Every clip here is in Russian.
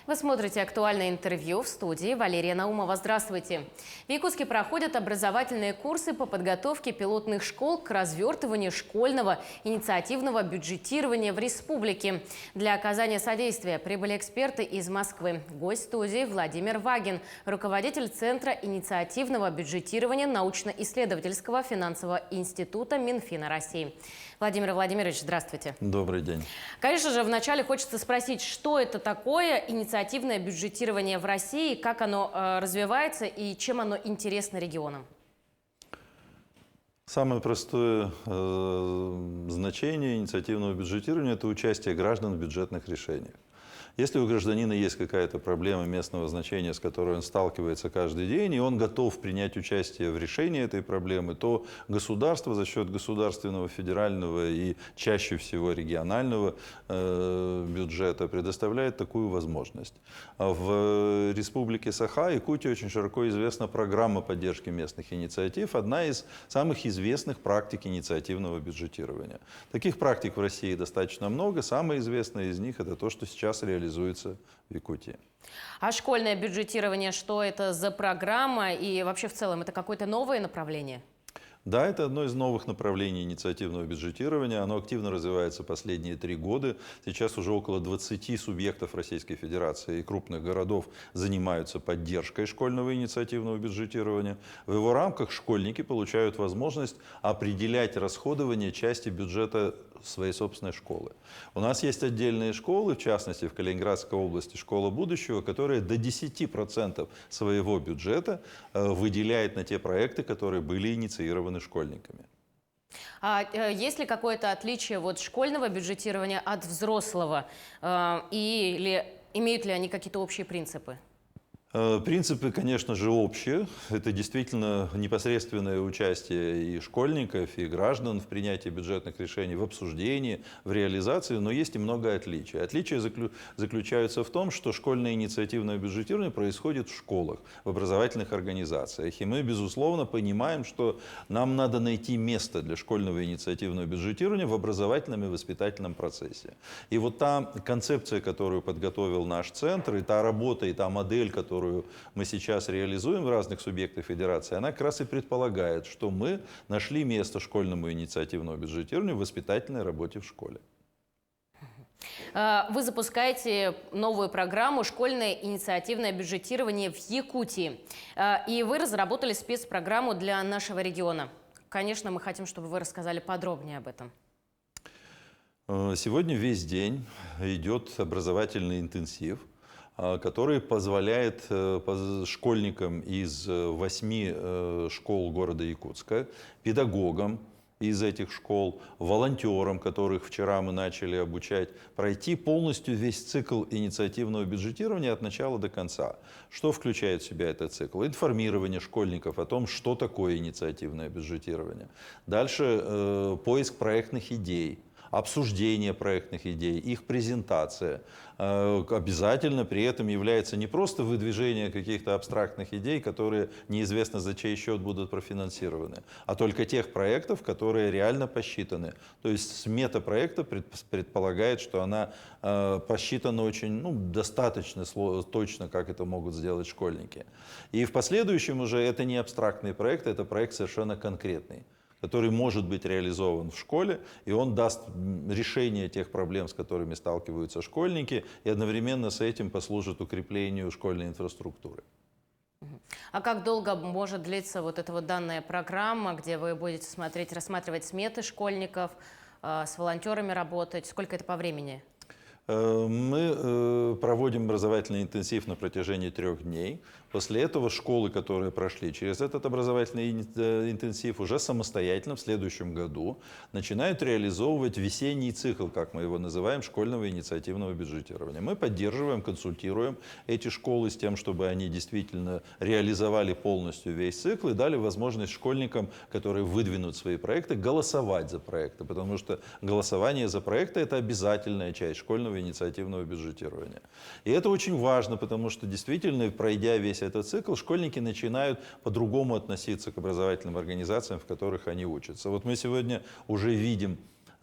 Вы смотрите «Актуальное интервью», в студии Валерия Наумова. Здравствуйте. В Якутске проходят образовательные курсы по подготовке пилотных школ к развертыванию школьного инициативного бюджетирования в республике. Для оказания содействия прибыли эксперты из Москвы. Гость студии Владимир Вагин, руководитель Центра инициативного бюджетирования научно-исследовательского финансового института Минфина России. Владимир Владимирович, здравствуйте. Добрый день. Конечно же, вначале хочется спросить, что это такое инициативное бюджетирование в России, как оно развивается и чем оно интересно регионам? Самое простое значение инициативного бюджетирования – это участие граждан в бюджетных решениях. Если у гражданина есть какая-то проблема местного значения, с которой он сталкивается каждый день, и он готов принять участие в решении этой проблемы, то государство за счет государственного, федерального и чаще всего регионального бюджета предоставляет такую возможность. В Республике Саха-Якутия очень широко известна программа поддержки местных инициатив, одна из самых известных практик инициативного бюджетирования. Таких практик в России достаточно много, самая известная из них – это то, что сейчас реализуется в Якутии. А школьное бюджетирование, что это за программа и вообще в целом это какое-то новое направление? Да, это одно из новых направлений инициативного бюджетирования. Оно активно развивается последние 3 года. Сейчас уже около 20 субъектов Российской Федерации и крупных городов занимаются поддержкой школьного инициативного бюджетирования. В его рамках школьники получают возможность определять расходование части бюджета своей собственной школы. У нас есть отдельные школы, в частности в Калининградской области школа будущего, которая до 10% своего бюджета выделяет на те проекты, которые были инициированы школьниками. А есть ли какое-то отличие вот школьного бюджетирования от взрослого? Или имеют ли они какие-то общие принципы? Принципы, конечно же, общие. Это действительно непосредственное участие и школьников, и граждан в принятии бюджетных решений, в обсуждении, в реализации, но есть и много отличий. Отличия заключаются в том, что школьное инициативное бюджетирование происходит в школах, в образовательных организациях. И мы, безусловно, понимаем, что нам надо найти место для школьного инициативного бюджетирования в образовательном и воспитательном процессе. И вот та концепция, которую подготовил наш центр, и та работа, и та модель, которую мы сейчас реализуем в разных субъектах федерации, она как раз и предполагает, что мы нашли место школьному инициативному бюджетированию в воспитательной работе в школе. Вы запускаете новую программу «Школьное инициативное бюджетирование в Якутии». И вы разработали спецпрограмму для нашего региона. Конечно, мы хотим, чтобы вы рассказали подробнее об этом. Сегодня весь день идет образовательный интенсив, который позволяет школьникам из 8 школ города Якутска, педагогам из этих школ, волонтерам, которых вчера мы начали обучать, пройти полностью весь цикл инициативного бюджетирования от начала до конца. Что включает в себя этот цикл? Информирование школьников о том, что такое инициативное бюджетирование. Дальше поиск проектных идей. Обсуждение проектных идей, их презентация. Обязательно при этом является не просто выдвижение каких-то абстрактных идей, которые неизвестно за чей счет будут профинансированы, а только тех проектов, которые реально посчитаны. То есть смета проекта предполагает, что она посчитана очень достаточно точно, как это могут сделать школьники. И в последующем уже это не абстрактный проект, это проект совершенно конкретный, который может быть реализован в школе, и он даст решение тех проблем, с которыми сталкиваются школьники, и одновременно с этим послужит укреплению школьной инфраструктуры. А как долго может длиться вот эта вот данная программа, где вы будете рассматривать сметы школьников, с волонтерами работать? Сколько это по времени? Мы проводим образовательный интенсив на протяжении 3 дней. После этого школы, которые прошли через этот образовательный интенсив, уже самостоятельно в следующем году начинают реализовывать весенний цикл, как мы его называем, школьного инициативного бюджетирования. Мы поддерживаем, консультируем эти школы с тем, чтобы они действительно реализовали полностью весь цикл и дали возможность школьникам, которые выдвинут свои проекты, голосовать за проекты, потому что голосование за проекты – это обязательная часть школьного инициативного бюджетирования. И это очень важно, потому что действительно, пройдя весь этот цикл, школьники начинают по-другому относиться к образовательным организациям, в которых они учатся. Вот мы сегодня уже видим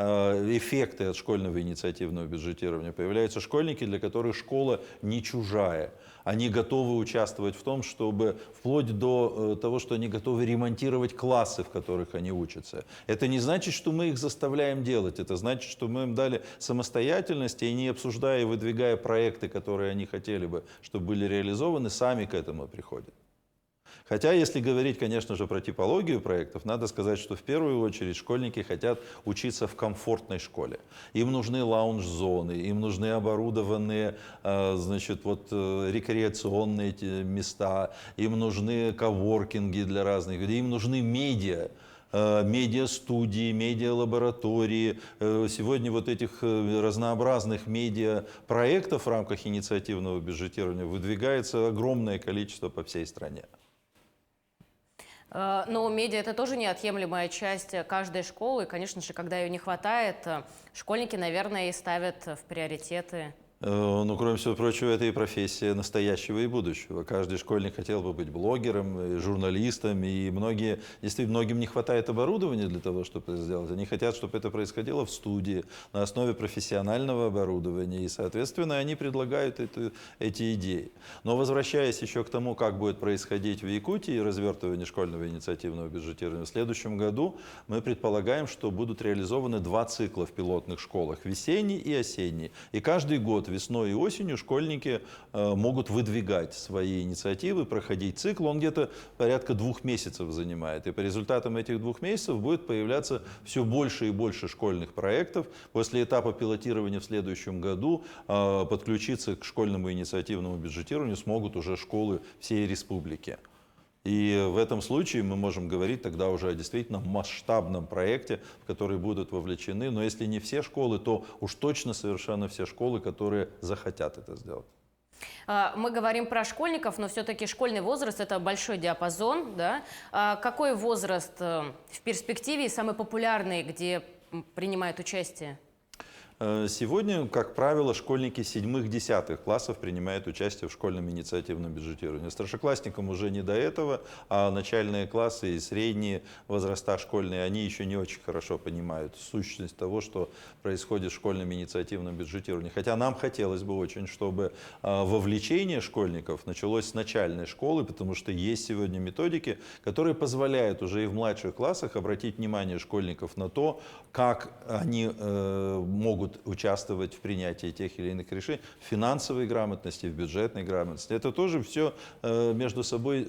эффекты от школьного инициативного бюджетирования. Появляются школьники, для которых школа не чужая. Они готовы участвовать в том, чтобы вплоть до того, что они готовы ремонтировать классы, в которых они учатся. Это не значит, что мы их заставляем делать. Это значит, что мы им дали самостоятельность, и не обсуждая и выдвигая проекты, которые они хотели бы, чтобы были реализованы, сами к этому приходят. Хотя, если говорить, конечно же, про типологию проектов, надо сказать, что в первую очередь школьники хотят учиться в комфортной школе. Им нужны лаунж-зоны, им нужны оборудованные, значит, рекреационные места, им нужны коворкинги для разных людей, им нужны медиа. Медиа-студии, медиа-лаборатории. Сегодня этих разнообразных медиа-проектов в рамках инициативного бюджетирования выдвигается огромное количество по всей стране. Но медиа – это тоже неотъемлемая часть каждой школы. И, конечно же, когда ее не хватает, школьники, наверное, и ставят в приоритеты. Ну, кроме всего прочего, это и профессия настоящего и будущего. Каждый школьник хотел бы быть блогером, журналистом, и действительно, многим не хватает оборудования для того, чтобы это сделать. Они хотят, чтобы это происходило в студии, на основе профессионального оборудования, и, соответственно, они предлагают эти идеи. Но возвращаясь еще к тому, как будет происходить в Якутии развертывание школьного инициативного бюджетирования, в следующем году мы предполагаем, что будут реализованы 2 цикла в пилотных школах – весенний и осенний. И каждый год весной и осенью школьники могут выдвигать свои инициативы, проходить цикл. Он где-то порядка 2 месяцев занимает. И по результатам этих 2 месяцев будет появляться все больше и больше школьных проектов. После этапа пилотирования в следующем году подключиться к школьному инициативному бюджетированию смогут уже школы всей республики. И в этом случае мы можем говорить тогда уже о действительно масштабном проекте, в который будут вовлечены. Но если не все школы, то уж точно совершенно все школы, которые захотят это сделать. Мы говорим про школьников, но все-таки школьный возраст – это большой диапазон. Да? Какой возраст в перспективе самый популярный, где принимают участие? Сегодня, как правило, школьники 7-10 классов принимают участие в школьном инициативном бюджетировании. Старшеклассникам уже не до этого, а начальные классы и средние возраста школьные, они еще не очень хорошо понимают сущность того, что происходит в школьном инициативном бюджетировании. Хотя нам хотелось бы очень, чтобы вовлечение школьников началось с начальной школы, потому что есть сегодня методики, которые позволяют уже и в младших классах обратить внимание школьников на то, как они могут участвовать в принятии тех или иных решений, в финансовой грамотности, в бюджетной грамотности. Это тоже все между собой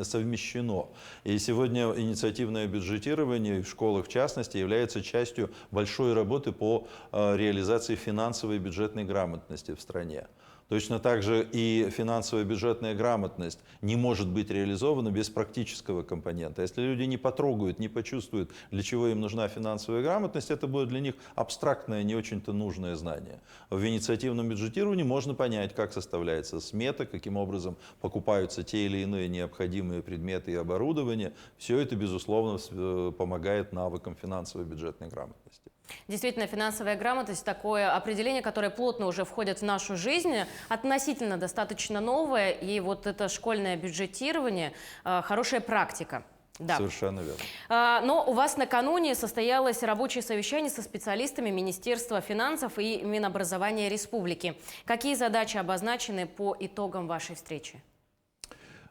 совмещено. И сегодня инициативное бюджетирование в школах, в частности, является частью большой работы по реализации финансовой и бюджетной грамотности в стране. Точно так же и финансовая бюджетная грамотность не может быть реализована без практического компонента. Если люди не потрогают, не почувствуют, для чего им нужна финансовая грамотность, это будет для них абстрактное, не очень-то нужное знание. В инициативном бюджетировании можно понять, как составляется смета, каким образом покупаются те или иные необходимые предметы и оборудование. Все это, безусловно, помогает навыкам финансовой бюджетной грамотности. Действительно, финансовая грамотность – такое определение, которое плотно уже входит в нашу жизнь, относительно достаточно новое, и это школьное бюджетирование – хорошая практика. Да. Совершенно верно. Но у вас накануне состоялось рабочее совещание со специалистами Министерства финансов и Минобразования Республики. Какие задачи обозначены по итогам вашей встречи?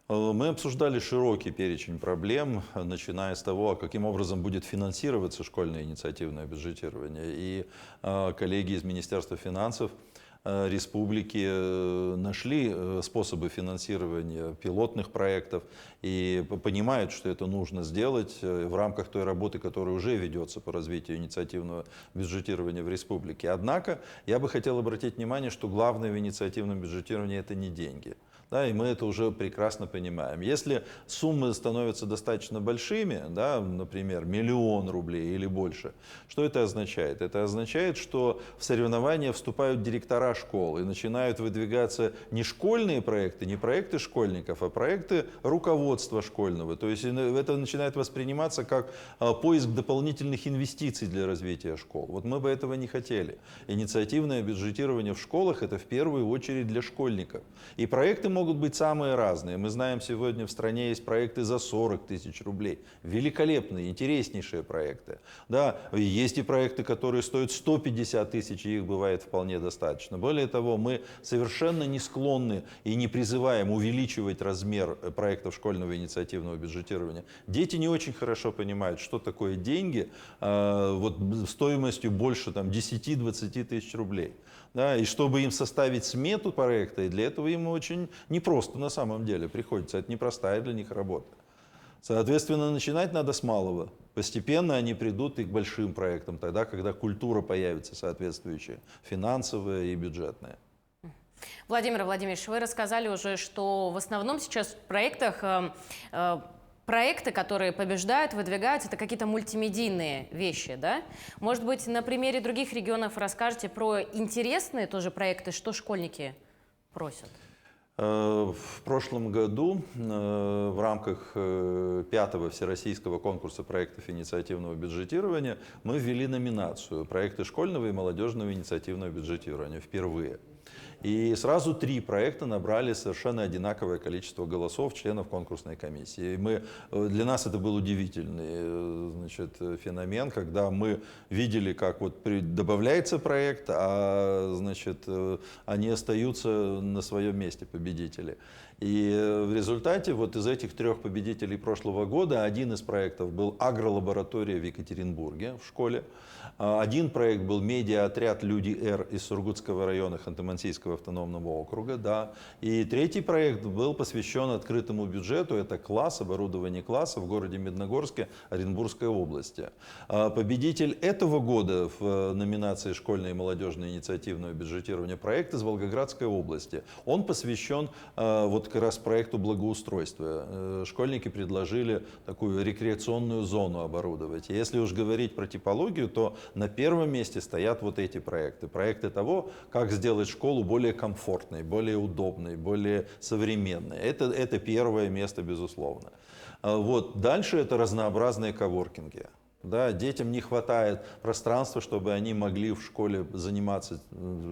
Мы обсуждали широкий перечень проблем, начиная с того, каким образом будет финансироваться школьное инициативное бюджетирование. И коллеги из Министерства финансов республики нашли способы финансирования пилотных проектов и понимают, что это нужно сделать в рамках той работы, которая уже ведется по развитию инициативного бюджетирования в республике. Однако я бы хотел обратить внимание, что главное в инициативном бюджетировании – это не деньги. Да, и мы это уже прекрасно понимаем. Если суммы становятся достаточно большими, да, например, 1 000 000 рублей или больше, что это означает? Это означает, что в соревнования вступают директора школ и начинают выдвигаться не школьные проекты, не проекты школьников, а проекты руководства школьного. То есть это начинает восприниматься как поиск дополнительных инвестиций для развития школ. Вот мы бы этого не хотели. Инициативное бюджетирование в школах – это в первую очередь для школьников. И проекты могут могут быть самые разные. Мы знаем, сегодня в стране есть проекты за 40 тысяч рублей. Великолепные, интереснейшие проекты. Да, есть и проекты, которые стоят 150 тысяч, и их бывает вполне достаточно. Более того, мы совершенно не склонны и не призываем увеличивать размер проектов школьного инициативного бюджетирования. Дети не очень хорошо понимают, что такое деньги вот, стоимостью больше 10-20 тысяч рублей. Да, и чтобы им составить смету проекта, и для этого им очень непросто на самом деле приходится. Это непростая для них работа. Соответственно, начинать надо с малого. Постепенно они придут и к большим проектам, тогда, когда культура появится соответствующая, финансовая и бюджетная. Владимир Владимирович, вы рассказали уже, что в основном сейчас в проектах проекты, которые побеждают, выдвигаются, это какие-то мультимедийные вещи, да? Может быть, на примере других регионов расскажете про интересные тоже проекты, что школьники просят? В прошлом году в рамках 5-го Всероссийского конкурса проектов инициативного бюджетирования мы ввели номинацию «Проекты школьного и молодежного инициативного бюджетирования» впервые. И сразу 3 проекта набрали совершенно одинаковое количество голосов членов конкурсной комиссии. И для нас это был удивительный феномен, когда мы видели, как добавляется проект, а они остаются на своем месте, победители. И в результате из этих 3 победителей прошлого года один из проектов был агролаборатория в Екатеринбурге в школе. Один проект был медиа-отряд «Люди-Р» из Сургутского района Ханты-Мансийского автономного округа. Да. И 3-й проект был посвящен открытому бюджету. Это класс, оборудование класса в городе Медногорске Оренбургской области. Победитель этого года в номинации «Школьное и молодежное инициативное бюджетирование» проект из Волгоградской области. Он посвящен как раз проекту благоустройства. Школьники предложили такую рекреационную зону оборудовать. И если уж говорить про типологию, то на первом месте стоят эти проекты. Проекты того, как сделать школу более комфортной, более удобной, более современной. Это первое место, безусловно. Дальше это разнообразные коворкинги. Да, детям не хватает пространства, чтобы они могли в школе заниматься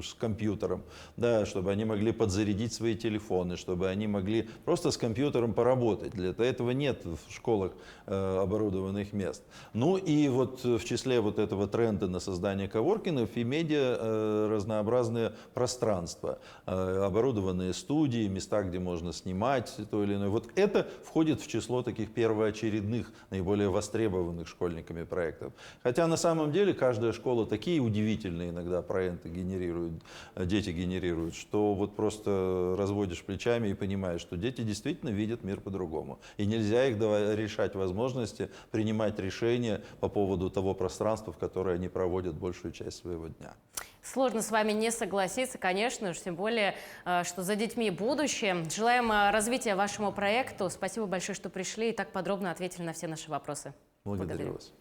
с компьютером, да, чтобы они могли подзарядить свои телефоны, чтобы они могли просто с компьютером поработать. Для этого нет в школах оборудованных мест. Ну и в числе этого тренда на создание коворкингов и медиа разнообразные пространства, оборудованные студии, места, где можно снимать то или иное. Это входит в число таких первоочередных, наиболее востребованных школьниками проектов. Хотя на самом деле каждая школа такие удивительные иногда проекты генерирует, дети генерируют, что просто разводишь плечами и понимаешь, что дети действительно видят мир по-другому. И нельзя их решать возможности принимать решения по поводу того пространства, в которое они проводят большую часть своего дня. Сложно с вами не согласиться, конечно, тем более, что за детьми будущее. Желаем развития вашему проекту. Спасибо большое, что пришли и так подробно ответили на все наши вопросы. Благодарю вас.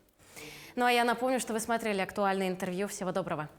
Ну а я напомню, что вы смотрели актуальное интервью. Всего доброго.